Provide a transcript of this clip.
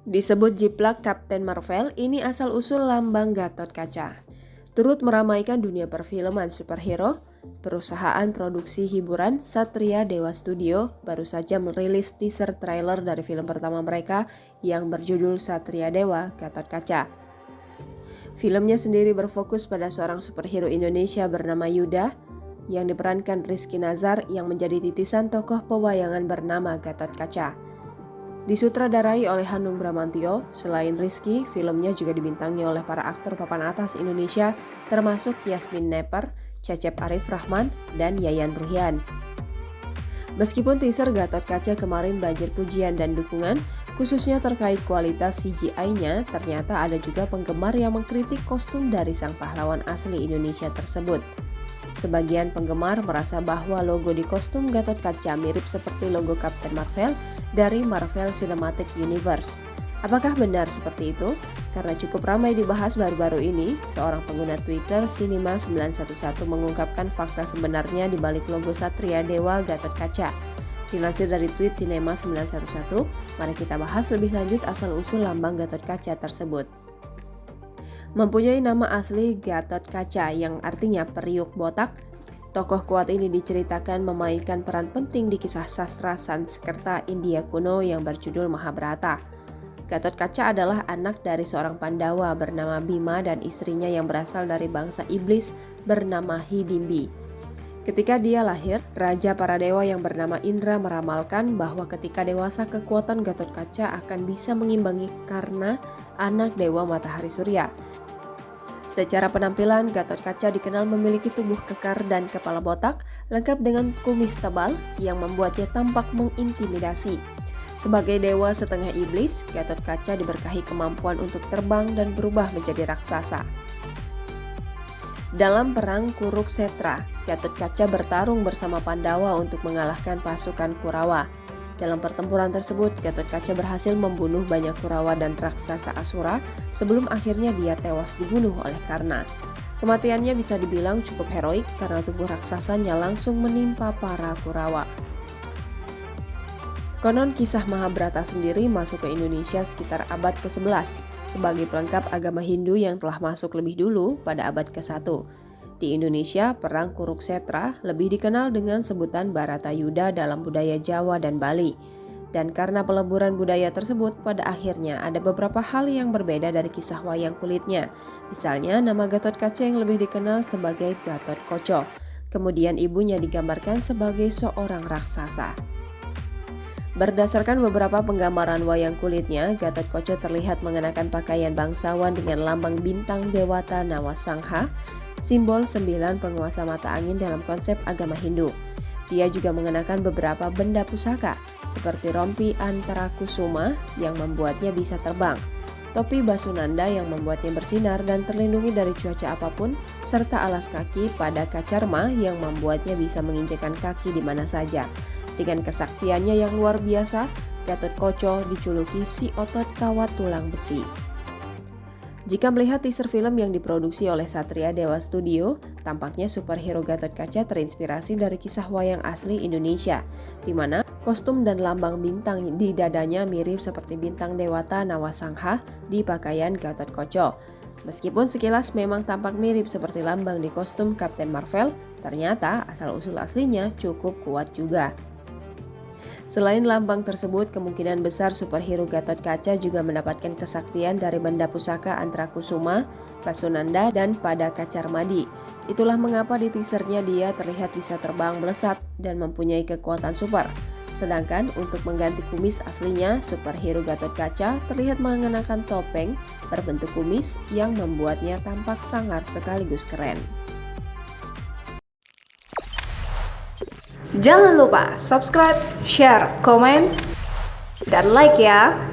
Disebut jiplak Kapten Marvel, ini asal-usul lambang Gatotkaca. Turut meramaikan dunia perfilman superhero, perusahaan produksi hiburan Satria Dewa Studio baru saja merilis teaser trailer dari film pertama mereka yang berjudul Satria Dewa Gatotkaca. Filmnya sendiri berfokus pada seorang superhero Indonesia bernama Yuda yang diperankan Rizky Nazar yang menjadi titisan tokoh pewayangan bernama Gatotkaca. Disutradarai oleh Hanung Bramantyo, selain Rizky, filmnya juga dibintangi oleh para aktor papan atas Indonesia termasuk Yasmin Nepper, Cecep Arif Rahman, dan Yayan Ruhian. Meskipun teaser Gatotkaca kemarin banjir pujian dan dukungan, khususnya terkait kualitas CGI-nya, ternyata ada juga penggemar yang mengkritik kostum dari sang pahlawan asli Indonesia tersebut. Sebagian penggemar merasa bahwa logo di kostum Gatotkaca mirip seperti logo Captain Marvel dari Marvel Cinematic Universe. Apakah benar seperti itu? Karena cukup ramai dibahas baru-baru ini, seorang pengguna Twitter Cinema911 mengungkapkan fakta sebenarnya di balik logo Satria Dewa Gatotkaca. Dilansir dari tweet Cinema911, mari kita bahas lebih lanjut asal-usul lambang Gatotkaca tersebut. Mempunyai nama asli Gatotkaca yang artinya periuk botak, tokoh kuat ini diceritakan memainkan peran penting di kisah sastra Sanskerta India kuno yang berjudul Mahabharata. Gatotkaca adalah anak dari seorang Pandawa bernama Bima dan istrinya yang berasal dari bangsa iblis bernama Hidimbi. Ketika dia lahir, raja para dewa yang bernama Indra meramalkan bahwa ketika dewasa kekuatan Gatotkaca akan bisa mengimbangi karena anak dewa matahari surya. Secara penampilan, Gatotkaca dikenal memiliki tubuh kekar dan kepala botak, lengkap dengan kumis tebal yang membuatnya tampak mengintimidasi. Sebagai dewa setengah iblis, Gatotkaca diberkahi kemampuan untuk terbang dan berubah menjadi raksasa. Dalam perang Kuruksetra, Gatotkaca bertarung bersama Pandawa untuk mengalahkan pasukan Kurawa. Dalam pertempuran tersebut, Gatotkaca berhasil membunuh banyak Kurawa dan raksasa Asura sebelum akhirnya dia tewas dibunuh oleh Karna. Kematiannya bisa dibilang cukup heroik karena tubuh raksasanya langsung menimpa para Kurawa. Konon kisah Mahabharata sendiri masuk ke Indonesia sekitar abad ke-11 sebagai pelengkap agama Hindu yang telah masuk lebih dulu pada abad ke-1. Di Indonesia, perang Kuruksetra lebih dikenal dengan sebutan Bharatayuddha dalam budaya Jawa dan Bali. Dan karena peleburan budaya tersebut, pada akhirnya ada beberapa hal yang berbeda dari kisah wayang kulitnya. Misalnya, nama Gatotkaca yang lebih dikenal sebagai Gatotkoco. Kemudian ibunya digambarkan sebagai seorang raksasa. Berdasarkan beberapa penggambaran wayang kulitnya, Gatotkoco terlihat mengenakan pakaian bangsawan dengan lambang bintang Dewata Nawasangha, simbol 9 penguasa mata angin dalam konsep agama Hindu. Dia juga mengenakan beberapa benda pusaka, seperti rompi Antarakusuma yang membuatnya bisa terbang, topi Basunanda yang membuatnya bersinar dan terlindungi dari cuaca apapun, serta alas kaki pada Kacarma yang membuatnya bisa menginjakkan kaki di mana saja. Dengan kesaktiannya yang luar biasa, Gatotkoco dijuluki si otot kawat tulang besi. Jika melihat teaser film yang diproduksi oleh Satria Dewa Studio, tampaknya superhero Gatotkaca terinspirasi dari kisah wayang asli Indonesia, di mana kostum dan lambang bintang di dadanya mirip seperti bintang Dewata Nawasangha di pakaian Gatotkoco. Meskipun sekilas memang tampak mirip seperti lambang di kostum Captain Marvel, ternyata asal-usul aslinya cukup kuat juga. Selain lambang tersebut, kemungkinan besar superhero Gatotkaca juga mendapatkan kesaktian dari benda pusaka Antarakusuma, Basunanda, dan pada Kacarmadi. Itulah mengapa di teasernya dia terlihat bisa terbang melesat dan mempunyai kekuatan super. Sedangkan untuk mengganti kumis aslinya, superhero Gatotkaca terlihat mengenakan topeng berbentuk kumis yang membuatnya tampak sangar sekaligus keren. Jangan lupa subscribe, share, komen, dan like ya!